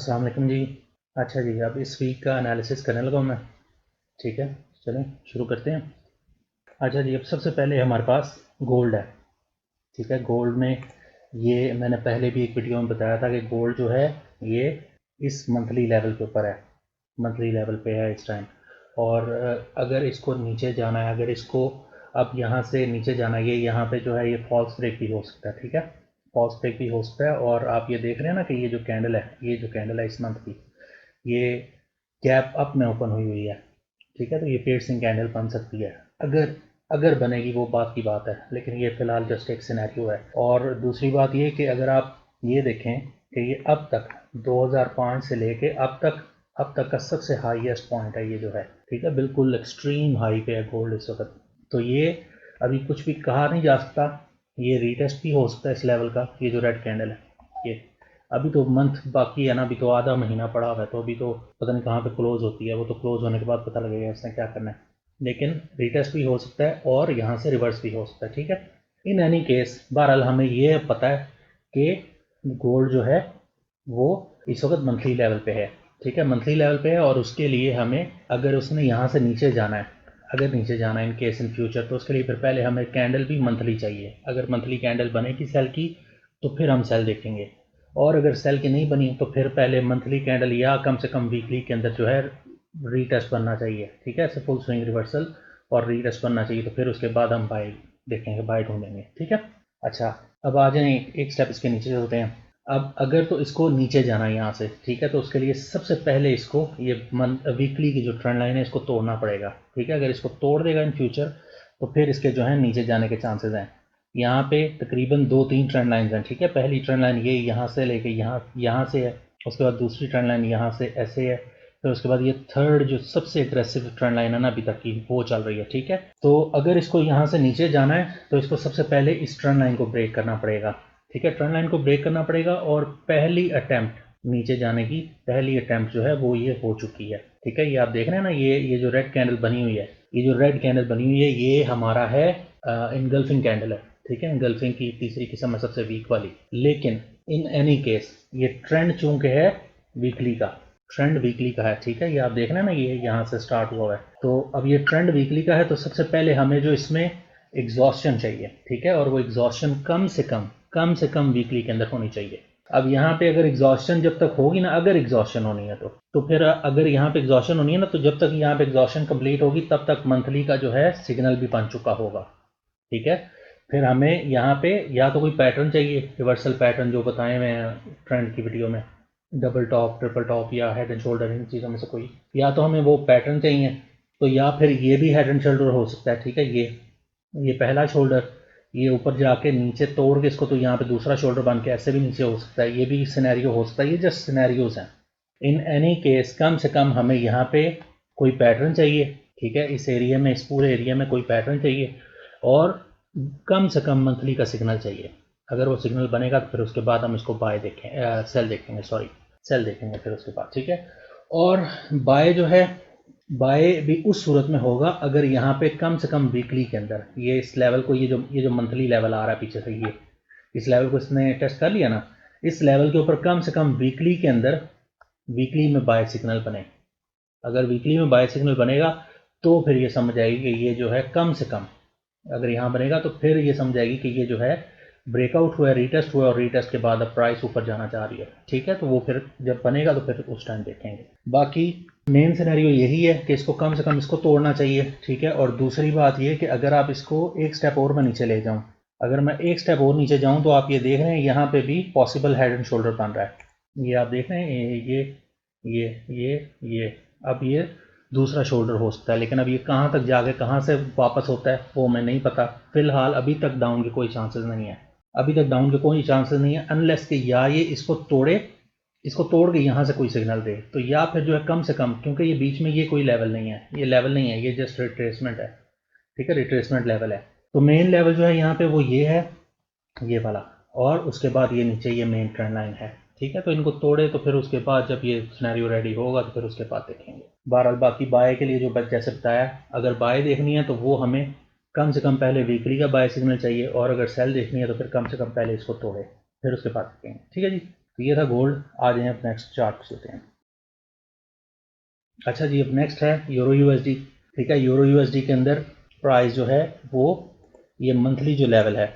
अस्सलाम वालेकुम जी। अच्छा जी, अब इस वीक का एनालिसिस करने लगा हूँ मैं। ठीक है, चलें शुरू करते हैं। अच्छा जी, अब सबसे पहले हमारे पास गोल्ड है। ठीक है, गोल्ड में ये मैंने पहले भी एक वीडियो में बताया था कि गोल्ड जो है ये इस मंथली लेवल के ऊपर है, मंथली लेवल पे है इस टाइम। और अगर इसको नीचे जाना है, अगर इसको अब यहाँ से नीचे जाना है, ये यहाँ पे जो है ये फॉल्स ब्रेक भी हो सकता है। ठीक है, फॉल्स ब्रेक भी हो सकता है। और आप ये देख रहे हैं ना कि ये जो कैंडल है, ये जो कैंडल है इस मंथ की, ये गैप अप में ओपन हुई हुई है। ठीक है, तो ये पेयर्सिंग कैंडल बन सकती है। अगर अगर बनेगी वो बात की बात है, लेकिन ये फिलहाल जस्ट एक सिनेरियो है। और दूसरी बात ये कि अगर आप ये देखें कि ये अब तक 2005 से लेके अब तक का सबसे हाईएस्ट पॉइंट है ये जो है। ठीक है, बिल्कुल एक्सट्रीम हाई पे है गोल्ड इस वक्त। तो ये अभी कुछ भी कहा नहीं जा सकता, ये रीटेस्ट भी हो सकता है इस लेवल का। ये जो रेड कैंडल है ये, अभी तो मंथ बाकी है ना, अभी तो आधा महीना पड़ा हुआ है, तो अभी तो पता नहीं कहाँ पे क्लोज होती है, वो तो क्लोज होने के बाद पता लगेगा इसने क्या करना है। लेकिन रिटेस्ट भी हो सकता है और यहाँ से रिवर्स भी हो सकता है। ठीक है, इन एनी केस बहरहाल हमें ये पता है कि गोल्ड जो है वो इस वक्त मंथली लेवल पे है। ठीक है, मंथली लेवल पे है। और उसके लिए हमें, अगर उसने यहाँ से नीचे जाना है, अगर नीचे जाना है इन केस इन फ्यूचर, तो उसके लिए फिर पहले हमें कैंडल भी मंथली चाहिए। अगर मंथली कैंडल बनेगी सेल की तो फिर हम सेल देखेंगे, और अगर सेल की नहीं बनी तो फिर पहले मंथली कैंडल या कम से कम वीकली के अंदर जो है रीटेस्ट बनना चाहिए। ठीक है, ऐसे फुल स्विंग रिवर्सल और रीटेस्ट बनना चाहिए, तो फिर उसके बाद हम बाय देखेंगे, बाय ढूंढेंगे। ठीक है, अच्छा अब आ जाए एक स्टेप इसके नीचे चलते हैं। अब अगर तो इसको नीचे जाना है यहाँ से, ठीक है, तो उसके लिए सबसे पहले इसको ये वीकली की जो ट्रेंड लाइन है इसको तोड़ना पड़ेगा। ठीक है, अगर इसको तोड़ देगा इन फ्यूचर तो फिर इसके जो है नीचे जाने के चांसेस हैं। यहाँ पे तकरीबन 2-3 ट्रेंड लाइन्स हैं। ठीक है, पहली ट्रेंड लाइन ये यहाँ से लेके यहाँ से है, उसके बाद दूसरी ट्रेंड लाइन यहाँ से ऐसे है, फिर उसके बाद ये थर्ड जो सबसे एग्रेसिव ट्रेंड लाइन है ना अभी तक की, वो चल रही है। ठीक है, तो अगर इसको यहाँ से नीचे जाना है तो इसको सबसे पहले इस ट्रेंड लाइन को ब्रेक करना पड़ेगा। ठीक है, ट्रेंड लाइन को ब्रेक करना पड़ेगा, और पहली अटैम्प्ट नीचे जाने की, पहली अटैम्प्ट जो है वो ये हो चुकी है। ठीक है, ये आप देख रहे हैं ना, ये जो रेड कैंडल बनी हुई है, ये जो रेड कैंडल बनी हुई है ये हमारा है इनगल्फिंग कैंडल है। ठीक है, इनगल्फिंग की तीसरी किस्म है, सबसे वीक वाली। लेकिन इन एनी केस ये ट्रेंड चूंकि है वीकली का, ट्रेंड वीकली का है। ठीक है, ये आप देख रहे हैं ना, ये यहाँ से स्टार्ट हुआ है, तो अब ये ट्रेंड वीकली का है, तो सबसे पहले हमें जो इसमें एग्जॉस्शन चाहिए। ठीक है, और वो एग्जॉस्शन कम से कम वीकली के अंदर होनी चाहिए। अब यहाँ पे अगर एग्जॉस्शन जब तक होगी ना, अगर एग्जॉस्शन होनी है तो फिर अगर यहाँ पे एग्जॉस्शन होनी है ना, तो जब तक यहाँ पे एग्जॉस्शन कंप्लीट होगी तब तक मंथली का जो है सिग्नल भी बन चुका होगा। ठीक है, फिर हमें यहाँ पे या तो कोई पैटर्न चाहिए, रिवर्सल पैटर्न जो बताए हुए हैं ट्रेंड की वीडियो में, डबल टॉप, ट्रिपल टॉप या हेड एंड शोल्डर, इन चीज़ों में से कोई, या तो हमें वो पैटर्न चाहिए, तो या फिर ये भी हेड एंड शोल्डर हो सकता है। ठीक है, ये पहला शोल्डर, ये ऊपर जाके नीचे तोड़ के इसको, तो यहाँ पे दूसरा शोल्डर बन के ऐसे भी नीचे हो सकता है, ये भी सिनेरियो हो सकता है। ये जस्ट सिनेरियोज हैं। इन एनी केस कम से कम हमें यहाँ पे कोई पैटर्न चाहिए। ठीक है, इस एरिया में, इस पूरे एरिया में कोई पैटर्न चाहिए, और कम से कम मंथली का सिग्नल चाहिए। अगर वो सिग्नल बनेगा तो फिर उसके बाद हम इसको बाय देखें, सेल देखेंगे, सॉरी सेल देखेंगे फिर उसके बाद। ठीक है, और बाय जो है, बाय भी उस सूरत में होगा अगर यहाँ पे कम से कम वीकली के अंदर ये इस लेवल को, ये जो मंथली लेवल आ रहा है पीछे से, ये इस लेवल को इसने टेस्ट कर लिया ना, इस लेवल के ऊपर कम से कम वीकली के अंदर, वीकली में बाय सिग्नल बने। अगर वीकली में बाय सिग्नल बनेगा तो फिर ये समझ आएगी कि ये जो है कम से कम, अगर यहाँ बनेगा तो फिर ये समझ आएगी कि ये जो है ब्रेकआउट हुआ है, रीटेस्ट हुआ है, और रीटेस्ट के बाद अब प्राइस ऊपर जाना चाह रही है। ठीक है, तो वो फिर जब बनेगा तो फिर उस टाइम देखेंगे। बाकी मेन सिनेरियो यही है कि इसको कम से कम इसको तोड़ना चाहिए। ठीक है, और दूसरी बात ये कि अगर आप इसको एक स्टेप और मैं नीचे ले जाऊँ, अगर मैं एक स्टेप और नीचे जाऊँ, तो आप ये देख रहे हैं यहाँ पे भी पॉसिबल हेड एंड शोल्डर बन रहा है। ये आप देख रहे हैं, ये अब ये दूसरा शोल्डर हो सकता है, लेकिन अब ये कहाँ तक जाके कहाँ से वापस होता है वो मैं नहीं पता। फिलहाल अभी तक डाउन के कोई चांसेस नहीं है, अभी तक डाउन के कोई चांसेस नहीं है, अनलेस कि या ये इसको तोड़े, इसको तोड़ के यहाँ से कोई सिग्नल दे, तो या फिर जो है कम से कम, क्योंकि ये बीच में ये कोई लेवल नहीं है, ये लेवल नहीं है, ये जस्ट रिट्रेसमेंट है। ठीक है, रिट्रेसमेंट लेवल है। तो मेन लेवल जो है यहाँ पे वो ये है, ये वाला, और उसके बाद ये नीचे ये मेन ट्रेंड लाइन है। ठीक है, तो इनको तोड़े तो फिर उसके बाद जब ये सिनेरियो रेडी होगा तो फिर उसके बाद देखेंगे। बहरहाल बाकी बाय के लिए जो जैसे बताया, अगर बाय देखनी है तो वो हमें कम से कम पहले वीकली का बाय सिग्नल चाहिए, और अगर सेल देखनी है तो फिर कम से कम पहले इसको तोड़े, फिर उसके बाद देखेंगे। ठीक है जी। तो ये था गोल्ड। आ जाए अब नेक्स्ट चार्ट पे चलते हैं। अच्छा जी, अब नेक्स्ट है यूरो यूएसडी। ठीक है, यूरो यूएसडी के अंदर प्राइस जो है वो ये मंथली जो लेवल है,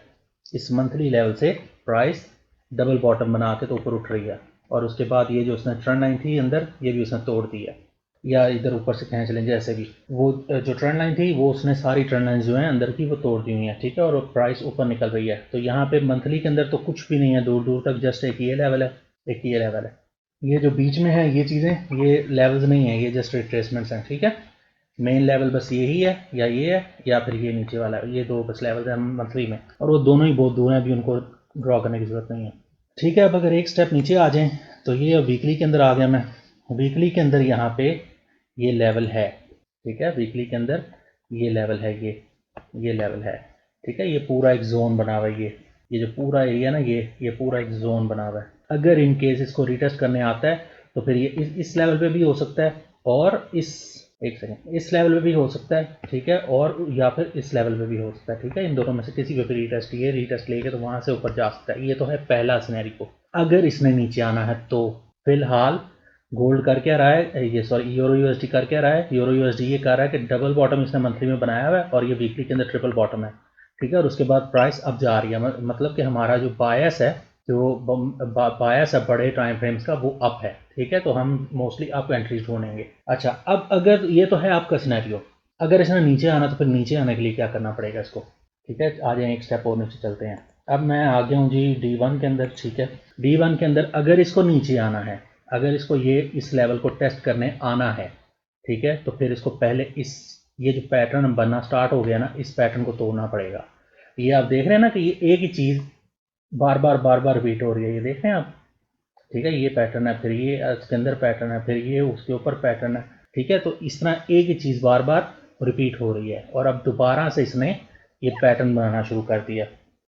इस मंथली लेवल से प्राइस डबल बॉटम बना के तो ऊपर उठ रही है, और उसके बाद ये जो उसने ट्रेंड लाइन थी अंदर, ये भी उसने तोड़ दी है, या इधर ऊपर से खींच लेंगे ऐसे भी। वो जो ट्रेंड लाइन थी वो उसने सारी ट्रेंड लाइन जो है अंदर की वो तोड़ दी हुई है। ठीक है, और प्राइस ऊपर निकल रही है। तो यहाँ पे मंथली के अंदर तो कुछ भी नहीं है दूर दूर तक, जस्ट एक ये लेवल है, एक ये लेवल है। ये जो बीच में है ये चीज़ें, ये लेवल्स नहीं है, ये जस्ट रिट्रेसमेंट्स हैं। ठीक है, मेन लेवल बस यही है, या ये है, या फिर ये नीचे वाला है। ये दो बस लेवल है मंथली में, और वो दोनों ही बहुत दूर हैं, अभी उनको ड्रॉ करने की ज़रूरत नहीं है। ठीक है, अब अगर एक स्टेप नीचे आ जाएं तो ये अब वीकली के अंदर आ गया मैं। वीकली के अंदर यहाँ पे ये लेवल है। ठीक है, वीकली के अंदर ये लेवल है, ये लेवल है। ठीक है, ये पूरा एक जोन बना हुआ है, ये जो पूरा एरिया ना, ये पूरा एक जोन बना हुआ है। अगर इन केस इसको रिटेस्ट करने आता है तो फिर ये इस लेवल पे भी हो सकता है, और एक सेकेंड, इस लेवल पे भी हो सकता है। ठीक है, और या फिर इस लेवल पे भी हो सकता है। ठीक है, इन दोनों में से किसी पे भी रिटेस्ट, ये रिटेस्ट लेके तो वहां से ऊपर जा सकता है। ये तो है पहला सिनेरियो। अगर इसने नीचे आना है तो फिलहाल गोल्ड कर क्या रहा है, ये सॉरी यूरो यूएसडी कर क्या रहा है, यूरो यूएसडी ये कर रहा है कि डबल बॉटम इसने मंथली में बनाया हुआ है, और ये वीकली के अंदर ट्रिपल बॉटम है। ठीक है, और उसके बाद प्राइस अब जा रही है, मतलब कि हमारा जो बायस है, जो बायस है बड़े टाइम फ्रेम्स का, वो अप है। ठीक है, तो हम मोस्टली अप एंट्रीज ढूंढेंगे। अच्छा, अब अगर ये तो है आपका सिनेरियो, अगर इसने नीचे आना तो फिर नीचे आने के लिए क्या करना पड़ेगा इसको। ठीक है, आ जाए एक स्टेप और नीचे चलते हैं। अब मैं आ गया हूँ जी D1 के अंदर। ठीक है, D1 के अंदर अगर इसको नीचे आना है, अगर इसको ये इस लेवल को टेस्ट करने आना है, ठीक है, तो फिर इसको पहले ये जो पैटर्न बनना स्टार्ट हो गया ना, इस पैटर्न को तोड़ना पड़ेगा। ये आप देख रहे हैं ना कि ये एक ही चीज़ बार बार रिपीट हो रही है, ये देख रहे हैं आप। ठीक है, ये पैटर्न है, फिर ये इसके अंदर पैटर्न है, फिर ये उसके ऊपर पैटर्न है। ठीक है, तो इस तरह एक ही चीज़ बार बार रिपीट हो रही है, और अब दोबारा से इसने ये पैटर्न बनाना शुरू कर दिया।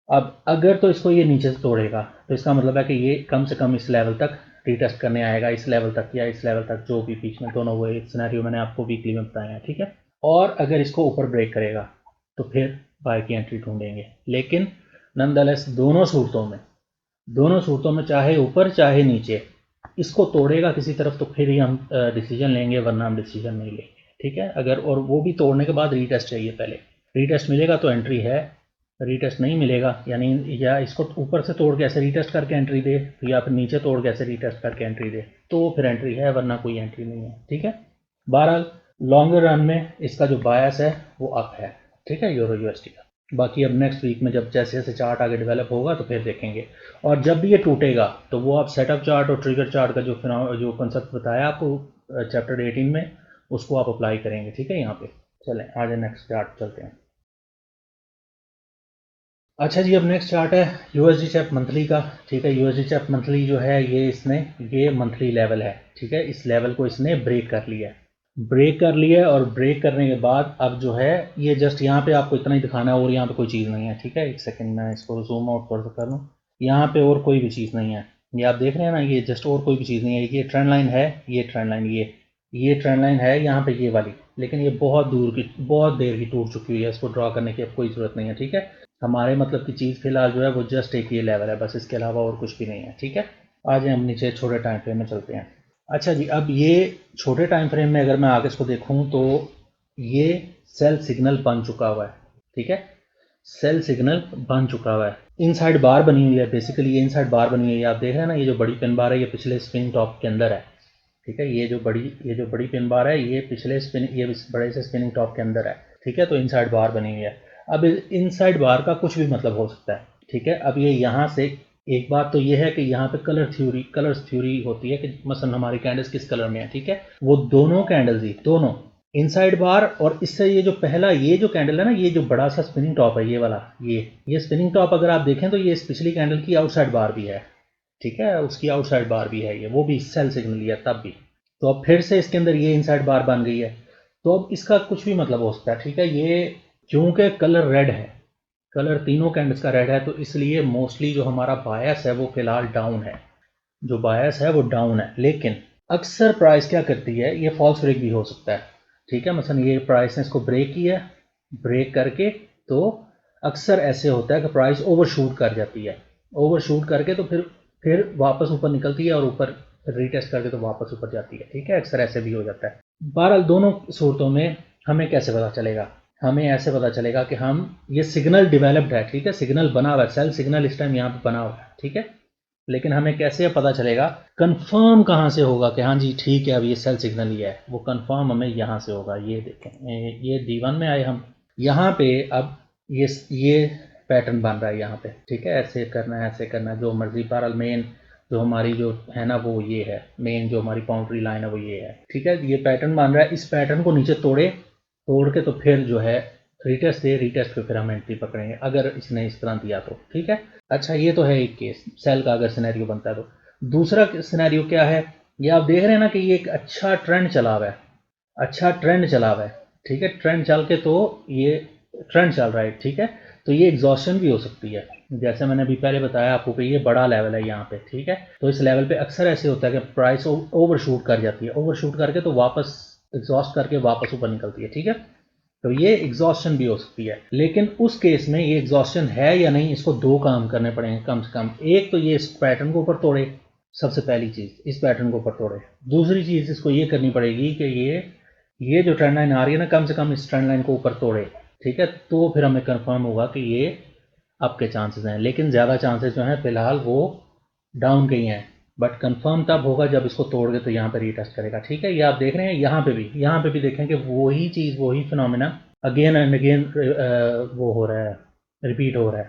अब अगर तो इसको ये नीचे से तोड़ेगा तो इसका मतलब है कि ये कम से कम इस लेवल तक रीटेस्ट करने आएगा, इस लेवल तक या इस लेवल तक, जो भी बीच में दोनों वो एक सिनेरियो मैंने आपको वीकली में बताया है। ठीक है, और अगर इसको ऊपर ब्रेक करेगा तो फिर बाय की एंट्री ढूंढेंगे। लेकिन नंदलेस दोनों सूरतों में चाहे ऊपर चाहे नीचे इसको तोड़ेगा किसी तरफ तो फिर ही हम डिसीजन लेंगे, वरना हम डिसीजन नहीं लेंगे। ठीक है, अगर और वो भी तोड़ने के बाद रीटेस्ट चाहिए, पहले रीटेस्ट मिलेगा तो एंट्री है, रीटेस्ट नहीं मिलेगा यानी, या इसको ऊपर से तोड़ के ऐसे रीटेस्ट करके एंट्री दे, या फिर नीचे तोड़ के ऐसे रीटेस्ट करके एंट्री दे, तो फिर एंट्री है, वरना कोई एंट्री नहीं है। ठीक है, बहरहाल लॉन्गर रन में इसका जो बायस है वो अप है। ठीक है, यूरो यूएसडी का। बाकी अब नेक्स्ट वीक में जब जैसे जैसे चार्ट आगे डेवलप होगा तो फिर देखेंगे, और जब भी ये टूटेगा तो वो आप सेटअप चार्ट और ट्रिगर चार्ट का जो कंसेप्ट बताया आपको चैप्टर 18 में, उसको आप अप्लाई करेंगे। ठीक है, यहाँ पे चलें आज नेक्स्ट चार्ट चलते हैं। अच्छा जी, अब नेक्स्ट चार्ट है यूएसडी चैप मंथली का। ठीक है, यूएसडी चैप मंथली जो है ये मंथली लेवल है। ठीक है, इस लेवल को इसने ब्रेक कर लिया और ब्रेक करने के बाद अब जो है ये जस्ट यहाँ पे आपको इतना ही दिखाना है, और यहाँ पे कोई चीज़ नहीं है। ठीक है, एक सेकंड मैं इसको जूम आउट कर लूँ। यहाँ पे और कोई भी चीज़ नहीं है, ये आप देख रहे हैं ना, ये जस्ट और कोई भी चीज़ नहीं है। ये ट्रेंड लाइन है, ये ट्रेंड लाइन, ये ट्रेंड लाइन है यहाँ पे ये वाली, लेकिन ये बहुत देर की टूट चुकी हुई है, इसको ड्रॉ करने की अब कोई ज़रूरत नहीं है। ठीक है, हमारे मतलब की चीज़ फिलहाल जो है वो जस्ट एक ये लेवल है बस, इसके अलावा और कुछ भी नहीं है। ठीक है, आ जाए हम नीचे छोटे टाइम फ्रेम में चलते हैं। अच्छा जी, अब ये छोटे टाइम फ्रेम में अगर मैं आगे इसको देखूं तो ये सेल सिग्नल बन चुका हुआ है। ठीक है, सेल सिग्नल बन चुका हुआ है, इनसाइड बार बनी हुई है। बेसिकली ये इनसाइड बार बनी हुई है, आप देख रहे हैं ना, ये जो बड़ी पिन बार है ये पिछले स्पिन टॉप के अंदर है। ठीक है, ये जो बड़ी पिन बार है ये ये बड़े से स्पिनिंग टॉप के अंदर है। ठीक है, तो इनसाइड बार बनी हुई है। अब इनसाइड बार का कुछ भी मतलब हो सकता है। ठीक है, अब ये यहाँ से एक बात तो ये है कि यहाँ पे कलर्स थ्योरी होती है कि मसलन हमारी कैंडल्स किस कलर में है। ठीक है, वो दोनों कैंडल्स ही दोनों इनसाइड बार, और इससे ये जो पहला ये जो कैंडल है ना, ये जो बड़ा सा स्पिनिंग टॉप है ये वाला, ये स्पिनिंग टॉप अगर आप देखें तो ये इस पिछली कैंडल की आउटसाइड बार भी है। ठीक है, उसकी आउटसाइड बार भी है, ये वो भी सेल सिग्नल है तब भी। तो अब फिर से इसके अंदर ये इनसाइड बार बन गई है, तो अब इसका कुछ भी मतलब हो सकता है। ठीक है, ये क्योंकि कलर रेड है, कलर तीनों कैंडल्स का रेड है, तो इसलिए मोस्टली जो हमारा बायस है वो फिलहाल डाउन है, जो बायस है वो डाउन है। लेकिन अक्सर प्राइस क्या करती है, ये फॉल्स ब्रेक भी हो सकता है। ठीक है, मसलन ये प्राइस ने इसको ब्रेक किया, ब्रेक करके तो अक्सर ऐसे होता है कि प्राइस ओवरशूट कर जाती है, ओवरशूट करके तो फिर फिर वापस ऊपर निकलती है और ऊपर रीटेस्ट करके तो वापस ऊपर जाती है। ठीक है, अक्सर ऐसे भी हो जाता है। बहरहाल दोनों सूरतों में हमें कैसे पता चलेगा, हमें ऐसे पता चलेगा कि हम ये सिग्नल डेवलप्ड है, ठीक है, सिग्नल बना हुआ है, सेल सिग्नल इस टाइम यहाँ पे बना हुआ है, ठीक है, लेकिन हमें कैसे पता चलेगा, कंफर्म कहाँ से होगा कि हाँ जी ठीक है अब ये सेल सिग्नल ही है, वो कंफर्म हमें यहाँ से होगा। ये देखें, ये D1 में आए हम, यहाँ पे अब ये पैटर्न बन रहा है यहाँ पे, ठीक है, ऐसे करना है, ऐसे करना है, जो मर्जी। बहरहाल मेन जो हमारी जो है ना वो ये है, मेन जो हमारी बाउंड्री लाइन है वो ये है, ठीक है, ये पैटर्न बन रहा है। इस पैटर्न को नीचे तोड़ के तो फिर जो है रिटेस्ट दे, रिटेस्ट पे फिर हम एंट्री पकड़ेंगे अगर इसने इस तरह दिया तो, ठीक है। अच्छा, ये तो है एक केस सेल का अगर सिनेरियो बनता है तो। दूसरा सिनेरियो क्या है, ये आप देख रहे हैं ना कि ये एक अच्छा ट्रेंड चला हुआ है, अच्छा ट्रेंड चला हुआ है, ठीक है, ट्रेंड चल के तो ये ट्रेंड चल रहा है, ठीक है, तो ये एग्जॉस्शन भी हो सकती है। जैसे मैंने अभी पहले बताया आपको कि ये बड़ा लेवल है यहाँ पे, ठीक है, तो इस लेवल पे अक्सर ऐसे होता है कि प्राइस ओवरशूट कर जाती है, ओवरशूट करके तो वापस एग्जॉस्ट करके वापस ऊपर निकलती है, ठीक है, तो ये एग्जॉस्शन भी हो सकती है। लेकिन उस केस में ये एग्जॉस्शन है या नहीं, इसको दो काम करने पड़ेंगे कम से कम। एक तो ये इस पैटर्न को ऊपर तोड़े, सबसे पहली चीज़ इस पैटर्न को ऊपर तोड़े। दूसरी चीज़ इसको ये करनी पड़ेगी कि ये जो ट्रेंड लाइन आ रही है ना, कम से कम इस ट्रेंड लाइन को ऊपर तोड़े, ठीक है, तो फिर हमें कंफर्म होगा कि ये आपके चांसेस हैं। लेकिन ज़्यादा चांसेस जो हैं फिलहाल वो डाउन के ही हैं, बट कंफर्म तब होगा जब इसको तोड़ के तो यहाँ पे रीटेस्ट करेगा, ठीक है। ये आप देख रहे हैं यहाँ पे भी देखें कि वही चीज़, वही फिनोमिना अगेन एंड अगेन वो हो रहा है, रिपीट हो रहा है,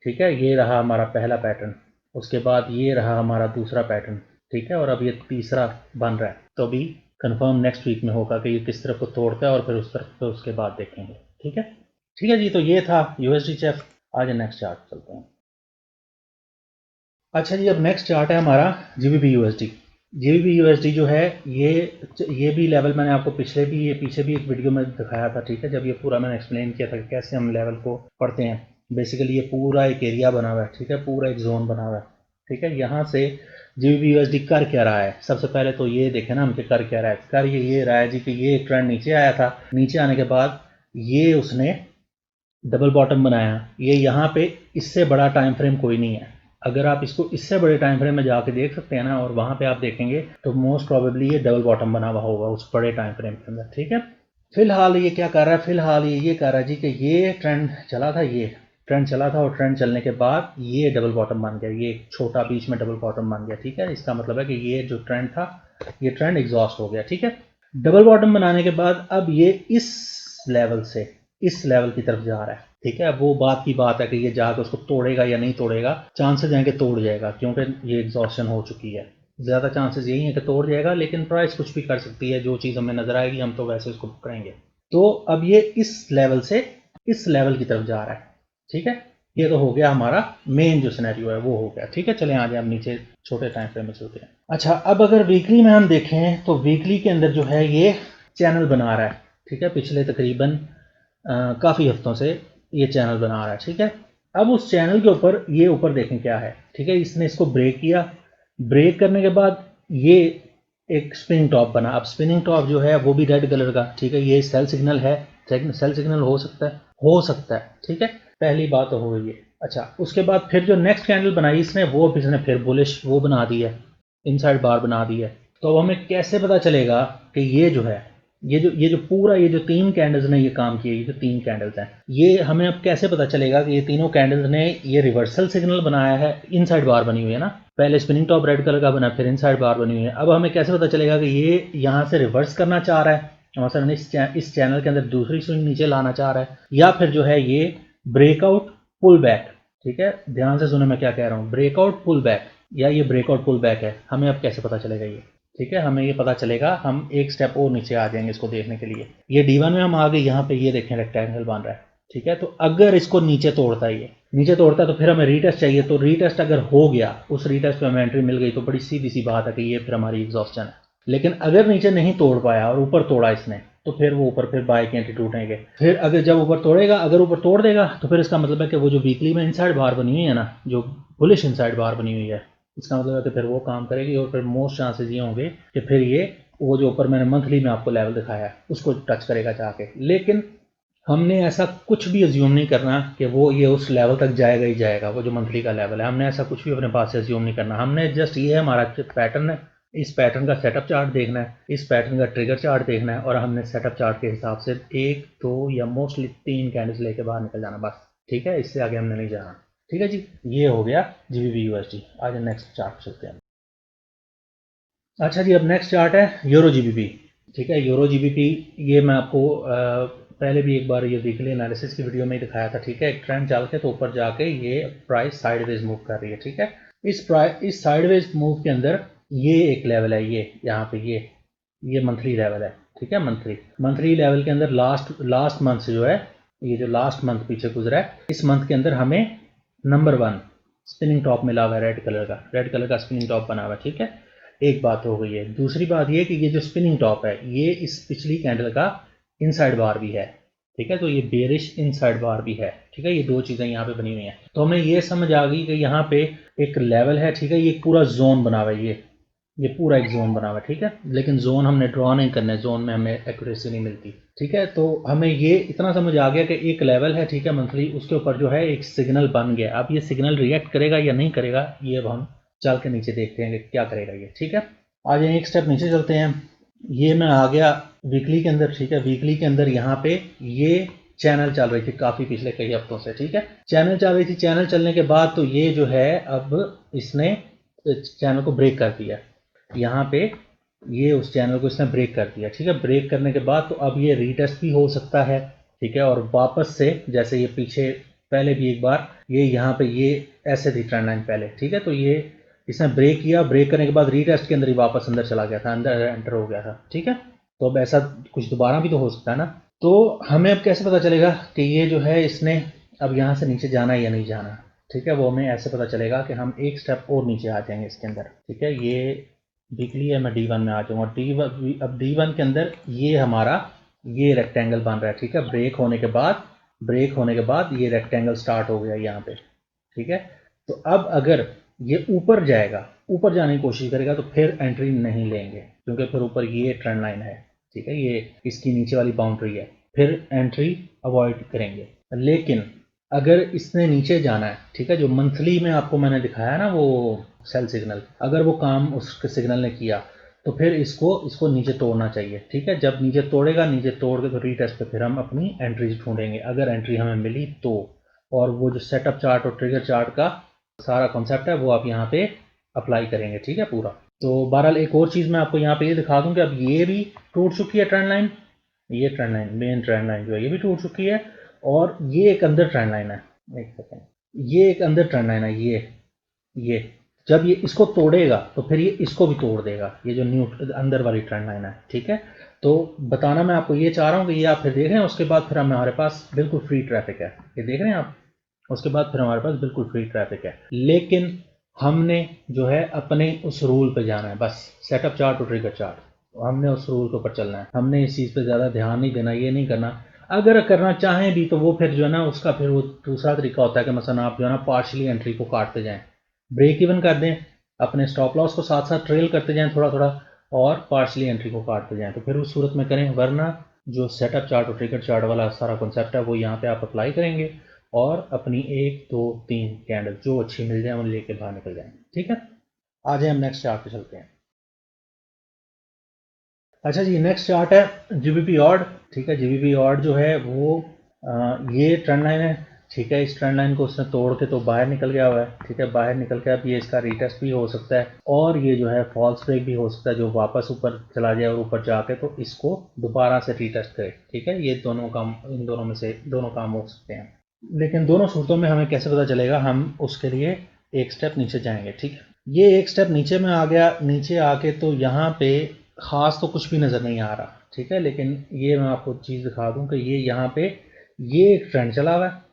ठीक है। ये रहा हमारा पहला पैटर्न, उसके बाद ये रहा हमारा दूसरा पैटर्न, ठीक है, और अब ये तीसरा बन रहा है। तो अभी कंफर्म नेक्स्ट वीक में होगा कि ये किस तरफ को तोड़ता है और फिर उस तरफ को उसके बाद देखेंगे, ठीक है। ठीक है जी, तो ये था यूएसडी चेफ। आज नेक्स्ट चार्ट चलते हैं। अच्छा जी, अब नेक्स्ट चार्ट है हमारा जीबीपी यूएसडी। जीबीपी यूएसडी जो है ये भी लेवल मैंने आपको पीछे भी एक वीडियो में दिखाया था, ठीक है, जब ये पूरा मैंने एक्सप्लेन किया था कि कैसे हम लेवल को पढ़ते हैं। बेसिकली ये पूरा एक एरिया बना हुआ है, ठीक है, पूरा एक जोन बना हुआ है, ठीक है। यहाँ से जीबीपी यूएसडी कर क्या रहा है, सबसे पहले तो ये देखें ना हम कि कर क्या रहा है। कर ये रहा है जी कि ये ट्रेंड नीचे आया था, नीचे आने के बाद ये उसने डबल बॉटम बनाया। ये यहाँ पे इससे बड़ा टाइम फ्रेम कोई नहीं है। अगर आप इसको इससे बड़े टाइम फ्रेम में जाके देख सकते हैं ना, और वहाँ पे आप देखेंगे तो मोस्ट प्रोबेबली ये डबल बॉटम बना हुआ होगा उस बड़े टाइम फ्रेम के अंदर, ठीक है। फिलहाल ये क्या कर रहा है, फिलहाल ये कर रहा है जी कि ये ट्रेंड चला था, ये ट्रेंड चला था, और ट्रेंड चलने के बाद ये डबल बॉटम बन गया, ये छोटा बीच में डबल बॉटम बन गया, ठीक है। इसका मतलब है कि ये जो ट्रेंड था, ये ट्रेंड एग्जॉस्ट हो गया, ठीक है। डबल बॉटम बनाने के बाद अब ये इस लेवल की तरफ जा रहा है, ठीक है। अब वो बात की बात है कि ये जाकर उसको तोड़ेगा या नहीं तोड़ेगा। चांसेस हैं कि तोड़ जाएगा, क्योंकि ये एग्जॉस्शन हो चुकी है। ज़्यादा चांसेस यही है कि तोड़ जाएगा, लेकिन प्राइस कुछ भी कर सकती है, जो चीज़ हमें नज़र आएगी हम तो वैसे उसको पकड़ेंगे। तो अब ये इस लेवल से इस लेवल की तरफ जा रहा है, ठीक है। ये तो हो गया हमारा मेन जो सिनेरियो है वो हो गया, ठीक है। चलें आगे हम नीचे छोटे टाइम फ्रेम में चलते हैं। अच्छा, अब अगर वीकली में हम देखें तो वीकली के अंदर जो है ये चैनल बना रहा है, ठीक है। पिछले तकरीबन काफ़ी हफ्तों से ये चैनल बना रहा है, ठीक है। अब उस चैनल के ऊपर ये ऊपर देखें क्या है, ठीक है। इसने इसको ब्रेक किया, ब्रेक करने के बाद ये एक स्पिनिंग टॉप बना। अब स्पिनिंग टॉप जो है वो भी रेड कलर का, ठीक है। ये सेल सिग्नल है, सेल सिग्नल हो सकता है, ठीक है। पहली बात तो हो गई है। अच्छा, उसके बाद फिर जो नेक्स्ट कैंडल बनाई इसने, वो इसने फिर बुलिश वो बना दी है, इनसाइड बार बना दी है। तो अब हमें कैसे पता चलेगा कि ये जो है, ये जो तीन कैंडल्स ने ये काम किए, ये जो तीन कैंडल्स हैं, ये हमें अब कैसे पता चलेगा कि ये तीनों कैंडल्स ने ये रिवर्सल सिग्नल बनाया है। इनसाइड बार बनी हुई है ना, पहले स्पिनिंग टॉप रेड कलर का बना, फिर इनसाइड बार बनी हुई है। अब हमें कैसे पता चलेगा कि ये यहाँ से रिवर्स करना चाह रहा है, मसलन इस चैनल के अंदर दूसरी स्विंग नीचे लाना चाह रहा है, या फिर जो है ये ब्रेकआउट पुल बैक, ठीक है। ध्यान से सुने मैं क्या कह रहा हूँ, ब्रेकआउट पुल बैक, या ये ब्रेकआउट पुल बैक है। हमें अब कैसे पता चलेगा ये, ठीक है। हमें ये पता चलेगा, हम एक स्टेप और नीचे आ जाएंगे इसको देखने के लिए। ये D1 में हम आ गए, यहाँ पे ये देखें रेक्टेंगल बन रहा है, ठीक है। तो अगर इसको नीचे तोड़ता है, ये नीचे तोड़ता है, तो फिर हमें रीटेस्ट चाहिए। तो रीटेस्ट अगर हो गया, उस रीटेस्ट पे हमें एंट्री मिल गई, तो बड़ी सीधी सी बात है कि ये फिर हमारी एग्जॉस्शन है। लेकिन अगर नीचे नहीं तोड़ पाया और ऊपर तोड़ा इसने, तो फिर वो ऊपर फिर बाय की एंट्री टूटेंगे। फिर अगर जब ऊपर तोड़ेगा, अगर ऊपर तोड़ देगा, तो फिर इसका मतलब है कि वो जो वीकली में इनसाइड बार बनी हुई है ना, जो बुलिश इनसाइड बार बनी हुई है, इसका मतलब है कि फिर वो काम करेगी, और फिर मोस्ट चांसेस ये होंगे कि फिर ये वो जो ऊपर मैंने मंथली में आपको लेवल दिखाया है उसको टच करेगा जाके। लेकिन हमने ऐसा कुछ भी अज्यूम नहीं करना कि वो ये उस लेवल तक जाएगा ही जाएगा, वो जो मंथली का लेवल है, हमने ऐसा कुछ भी अपने पास से अज्यूम नहीं करना। हमने जस्ट ये हमारा पैटर्न है, इस पैटर्न का सेटअप चार्ट देखना है, इस पैटर्न का ट्रिगर चार्ट देखना है, और हमने सेटअप चार्ट के हिसाब से 1, 2 या मोस्टली 3 कैंडल्स लेके बाहर निकल जाना बस। ठीक है, इससे आगे हमने नहीं जाना। ठीक है जी, ये हो गया GBP USD। आज नेक्स्ट चार्ट चलते हैं। अच्छा जी, अब नेक्स्ट चार्ट है यूरो GBP। ठीक है, यूरो GBP ये मैं आपको पहले भी एक बार ये वीकली एनालिसिस की वीडियो में ही दिखाया था। ठीक है, एक ट्रेंड चल के तो ऊपर जाके ये प्राइस साइडवेज मूव कर रही है। ठीक है, इस साइडवेज मूव के अंदर ये एक लेवल है, ये यहाँ पे ये मंथली लेवल है। ठीक है, मंथली लेवल के अंदर लास्ट मंथ जो है, ये जो लास्ट मंथ पीछे गुजरा है, इस मंथ के अंदर हमें नंबर 1 स्पिनिंग टॉप मिला हुआ है, रेड कलर का स्पिनिंग टॉप बना हुआ है। ठीक है, एक बात हो गई है। दूसरी बात ये कि ये जो स्पिनिंग टॉप है, ये इस पिछली कैंडल का इनसाइड बार भी है। ठीक है, तो ये बेरिश इनसाइड बार भी है। ठीक है, ये दो चीज़ें यहाँ पे बनी हुई हैं। तो हमें ये समझ आ गई कि यहाँ पे एक लेवल है। ठीक है, ये पूरा जोन बना हुआ है, ये पूरा एक जोन बना हुआ है। ठीक है, लेकिन जोन हमने ड्रॉ नहीं करना है, जोन में हमें एक्यूरेसी नहीं मिलती। ठीक है, तो हमें ये इतना समझ आ गया कि एक लेवल है, ठीक है, मंथली, उसके ऊपर जो है एक सिग्नल बन गया। अब ये सिग्नल रिएक्ट करेगा या नहीं करेगा, ये अब हम चल के नीचे देखते हैं कि क्या करेगा ये। ठीक है, आज एक स्टेप नीचे चलते हैं। ये मैं आ गया वीकली के अंदर। ठीक है, वीकली के अंदर यहाँ पे ये चैनल चल रही थी काफ़ी पिछले कई हफ्तों से। ठीक है, चैनल चल रही थी, चैनल चलने के बाद तो ये जो है अब इसने चैनल को ब्रेक कर दिया। यहाँ पे ये उस चैनल को इसने ब्रेक कर दिया। ठीक है, ब्रेक करने के बाद तो अब ये रीटेस्ट भी हो सकता है। ठीक है, और वापस से जैसे ये पीछे पहले भी एक बार ये यहाँ पे ये ऐसे थी ट्रेंड लाइन पहले। ठीक है, तो ये इसने ब्रेक किया, ब्रेक करने के बाद रीटेस्ट के अंदर ही वापस अंदर चला गया था, अंदर एंटर हो गया था। ठीक है, तो अब ऐसा कुछ दोबारा भी तो हो सकता है ना। तो हमें अब कैसे पता चलेगा कि ये जो है इसने अब यहाँ से नीचे जाना है या नहीं जाना। ठीक है, वो हमें ऐसे पता चलेगा कि हम एक स्टेप और नीचे आ जाएंगे इसके अंदर। ठीक है, ये वीकली है, मैं D1 में आ जाऊँगा। अब D1 के अंदर ये हमारा ये रेक्टेंगल बन रहा है। ठीक है, ब्रेक होने के बाद ये रेक्टेंगल स्टार्ट हो गया यहाँ पे। ठीक है, तो अब अगर ये ऊपर जाएगा, ऊपर जाने की कोशिश करेगा, तो फिर एंट्री नहीं लेंगे, क्योंकि फिर ऊपर ये ट्रेंड लाइन है। ठीक है, ये इसकी नीचे वाली बाउंड्री है, फिर एंट्री अवॉइड करेंगे। लेकिन अगर इसने नीचे जाना है, ठीक है, जो मंथली में आपको मैंने दिखाया ना वो सेल सिग्नल, अगर वो काम उस सिग्नल ने किया तो फिर इसको नीचे तोड़ना चाहिए। ठीक है, जब नीचे तोड़ेगा, नीचे तोड़ के तो रीटेस्ट पे फिर हम अपनी एंट्रीज ढूंढेंगे, अगर एंट्री हमें मिली तो। और वो जो सेटअप चार्ट और ट्रिगर चार्ट का सारा कॉन्सेप्ट है वो आप यहाँ पे अप्लाई करेंगे। ठीक है, पूरा। तो बहरहाल एक और चीज़ मैं आपको यहाँ पे ये दिखा दूँ कि अब ये भी टूट चुकी है ट्रेंड लाइन, ये trend line, main trend line जो है ये भी टूट चुकी है, और ये एक अंदर ट्रेंड लाइन है। एक सेकेंड, ये एक अंदर ट्रेंड लाइन है, ये जब ये इसको तोड़ेगा तो फिर ये इसको भी तोड़ देगा, ये जो न्यू अंदर वाली ट्रेंड लाइन है। ठीक है, तो बताना मैं आपको ये चाह रहा हूँ कि ये आप फिर देख रहे हैं, उसके बाद फिर हमारे पास बिल्कुल फ्री ट्रैफिक है, ये देख रहे हैं आप, उसके बाद फिर हमारे पास बिल्कुल फ्री ट्रैफिक है। लेकिन हमने जो है अपने उस रूल पे जाना है, बस सेटअप चार्ट और ट्रिगर चार्ट, हमने उस रूल के ऊपर चलना है, हमने इस चीज़ पे ज़्यादा ध्यान नहीं देना, ये नहीं करना। अगर करना चाहें भी तो वो फिर जो है ना उसका फिर वो दूसरा तरीका होता है कि मसलन आप जो है ना पार्शली एंट्री को काटते जाएं, ब्रेक इवन कर दें, अपने स्टॉप लॉस को साथ साथ ट्रेल करते जाएं थोड़ा थोड़ा, और पार्शली एंट्री को काटते जाएं, तो फिर उस सूरत में करें। वरना जो सेटअप चार्ट और ट्रिगर चार्ट वाला सारा कॉन्सेप्ट है वो यहाँ पे आप अप्लाई करेंगे, और अपनी 1, 2, 3 कैंडल जो अच्छी मिल जाए उन्हें लेके बाहर निकल जाएंगे। ठीक है, आ जाए हम नेक्स्ट चार्ट पे चलते हैं। अच्छा जी, नेक्स्ट चार्ट है GBP ऑड। ठीक है, GBP ऑड जो है वो ये ट्रेंड लाइन है। ठीक है, इस ट्रेंड लाइन को उसने तोड़ के तो बाहर निकल गया हुआ है। ठीक है, बाहर निकल के अब ये इसका रीटेस्ट भी हो सकता है, और ये जो है फॉल्स ब्रेक भी हो सकता है, जो वापस ऊपर चला जाए और ऊपर जाके तो इसको दोबारा से रीटेस्ट करे। ठीक है, ये दोनों काम, इन दोनों में से दोनों काम हो सकते हैं। लेकिन दोनों सूरतों में हमें कैसे पता चलेगा, हम उसके लिए एक स्टेप नीचे जाएंगे। ठीक है, ये एक स्टेप नीचे में आ गया, नीचे आके तो यहाँ पे ख़ास तो कुछ भी नज़र नहीं आ रहा। ठीक है, लेकिन ये मैं आपको चीज़ दिखा दूँ कि ये यहाँ पे ये एक ट्रेंड चला हुआ है।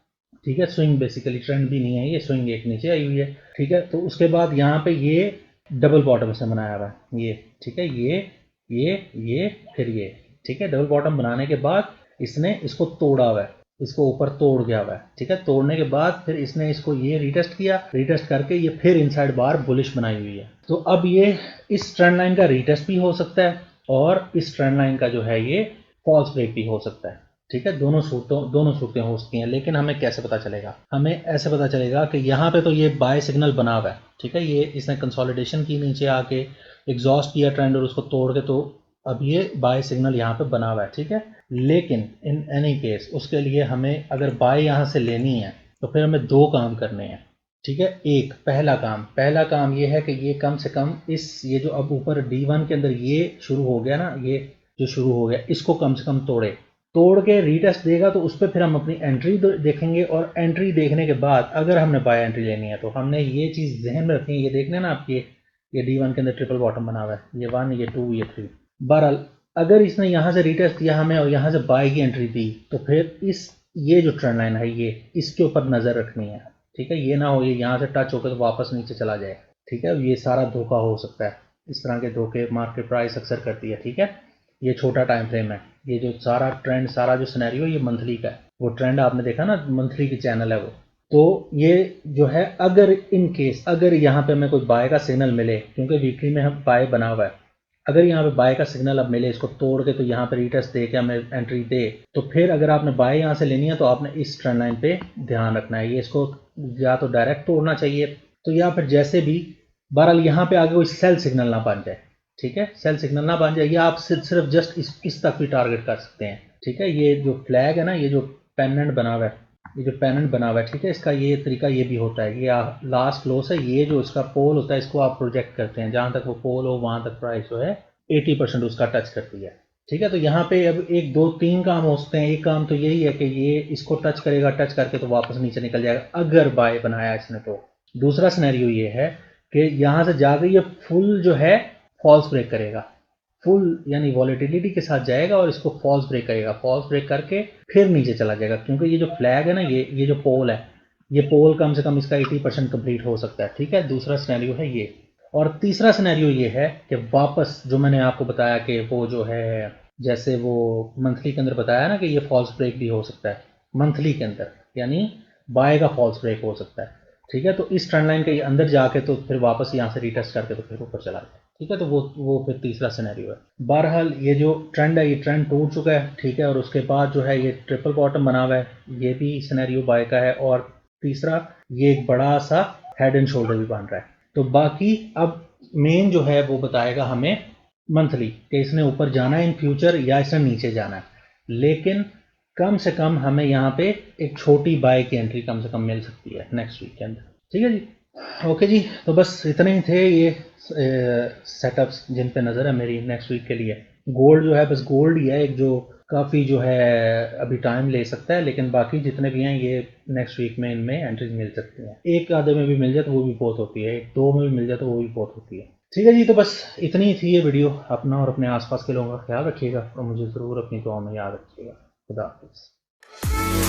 ठीक है, स्विंग, बेसिकली ट्रेंड भी नहीं है, ये स्विंग एक नीचे आई हुई है। ठीक है, तो उसके बाद यहाँ पे ये डबल बॉटम से बनाया हुआ है ये। ठीक है, ये फिर ये। ठीक है, डबल बॉटम बनाने के बाद इसने इसको तोड़ा हुआ है, इसको ऊपर तोड़ गया हुआ है। ठीक है, तोड़ने के बाद फिर इसने इसको ये रीटेस्ट किया, रीटेस्ट करके ये फिर इनसाइड बार बुलिश बनाई हुई है। तो अब ये इस ट्रेंड लाइन का रीटेस्ट भी हो सकता है, और इस ट्रेंड लाइन का जो है ये फॉल्स ब्रेक भी हो सकता है। ठीक है, दोनों सूरतें हो सकती हैं, लेकिन हमें कैसे पता चलेगा? हमें ऐसे पता चलेगा कि यहाँ पे तो ये बाय सिग्नल बना हुआ है, ठीक है, ये इसने कंसोलिडेशन की नीचे आके एग्जॉस्ट किया ट्रेंड और उसको तोड़ के, तो अब ये बाय सिग्नल यहाँ पे बना हुआ है, ठीक है। लेकिन इन एनी केस उसके लिए हमें अगर बाय यहाँ से लेनी है तो फिर हमें दो काम करने हैं, ठीक है। एक पहला काम ये है कि ये कम से कम ये जो अब ऊपर D1 के अंदर ये शुरू हो गया ना, ये जो शुरू हो गया, इसको कम से कम तोड़ के रीटेस्ट देगा, तो उस पर फिर हम अपनी एंट्री देखेंगे। और एंट्री देखने के बाद अगर हमने बाय एंट्री लेनी है तो हमने ये चीज़ जहन में रखनी है। ये देख लेना आपकी, ये D1 के अंदर ट्रिपल बॉटम बना हुआ है, ये 1, ये 2, ये 3। बहरहाल अगर इसने यहाँ से रीटेस्ट दिया हमें और यहाँ से बाय की एंट्री दी, तो फिर ये जो ट्रेंड लाइन है ये इसके ऊपर नज़र रखनी है, ठीक है। ये ना हो ये यहाँ से टच होकर तो वापस नीचे चला जाए, ठीक है। ये सारा धोखा हो सकता है, इस तरह के धोखे मार्केट प्राइस अक्सर करती है, ठीक है। ये छोटा टाइम फ्रेम है, ये जो सारा ट्रेंड, सारा जो सिनेरियो ये मंथली का है। वो ट्रेंड आपने देखा ना, मंथली की चैनल है वो। तो ये जो है, अगर इन केस अगर यहाँ पे हमें कोई बाय का सिग्नल मिले, क्योंकि वीकली में हम बाय बना हुआ है, अगर यहाँ पे बाय का सिग्नल अब मिले, इसको तोड़ के तो यहाँ पे रीटेस्ट दे के हमें एंट्री दे, तो फिर अगर आपने बाय यहाँ से लेनी है तो आपने इस ट्रेंड लाइन पे ध्यान रखना है। ये इसको या तो डायरेक्ट तोड़ना चाहिए, तो या फिर जैसे भी, बहरहाल यहाँ पे आगे कोई सेल सिग्नल ना बन जाए, ठीक है। सेल सिग्नल ना बन जाए, या आप सिर्फ जस्ट इस तक भी टारगेट कर सकते हैं, ठीक है। ये जो फ्लैग है ना, ये जो पेनेंट बना हुआ है, ये जो पेनेंट बना हुआ है, ठीक है, इसका ये तरीका ये भी होता है। ये लास्ट क्लोज है, ये जो इसका पोल होता है इसको आप प्रोजेक्ट करते हैं, जहां तक वो पोल हो वहां तक प्राइस जो है 80% उसका टच करती है, ठीक है। तो यहाँ पे अब 1 2 3 काम हो सकते हैं। एक काम तो यही है कि ये इसको टच करेगा, टच करके तो वापस नीचे निकल जाएगा अगर बाय बनाया इसने तो। दूसरा सिनेरियो ये है कि यहाँ से जाकर ये फुल जो है फॉल्स ब्रेक करेगा, फुल यानी वॉलेटिलिटी के साथ जाएगा और इसको फॉल्स ब्रेक करेगा, फॉल्स ब्रेक करके फिर नीचे चला जाएगा, क्योंकि ये जो फ्लैग है ना, ये जो पोल है, ये पोल कम से कम इसका 80% कंप्लीट हो सकता है, ठीक है। दूसरा सिनेरियो है ये। और तीसरा सिनेरियो ये है कि वापस जो मैंने आपको बताया कि वो जो है, जैसे वो मंथली के अंदर बताया ना कि ये फॉल्स ब्रेक भी हो सकता है मंथली के अंदर, यानी बाय का फॉल्स ब्रेक हो सकता है, ठीक है। तो इस ट्रेंड लाइन के अंदर जाके तो फिर वापस यहाँ से रिटेस्ट करके तो फिर ऊपर चला जाए, ठीक है। तो वो फिर तीसरा सिनेरियो है। बहरहाल ये जो ट्रेंड है, ये ट्रेंड टूट चुका है, ठीक है। और उसके बाद जो है ये ट्रिपल बॉटम बना हुआ है, ये भी सिनेरियो बाय का है। और तीसरा, ये एक बड़ा सा हेड एंड शोल्डर भी बन रहा है। तो बाकी अब मेन जो है वो बताएगा हमें मंथली कि इसने ऊपर जाना है इन फ्यूचर या इसने नीचे जाना है। लेकिन कम से कम हमें यहाँ पे एक छोटी बाय की एंट्री कम से कम मिल सकती है नेक्स्ट वीक के अंदर, ठीक है जी। ओके जी, तो बस इतने ही थे ये सेटअप्स जिन पे नज़र है मेरी नेक्स्ट वीक के लिए। गोल्ड जो है, बस गोल्ड ही है एक जो काफ़ी जो है अभी टाइम ले सकता है, लेकिन बाकी जितने भी हैं ये नेक्स्ट वीक में इनमें एंट्रीज मिल सकती हैं। एक आधे में भी मिल जाए तो वो भी बहुत होती है, एक दो में भी मिल जाए तो वो भी बहुत होती है, ठीक है जी। तो बस इतनी ही थी ये वीडियो। अपना और अपने आसपास के लोगों का ख्याल रखिएगा और मुझे ज़रूर अपनी दुआ में याद रखिएगा। खुदा हाफिज़।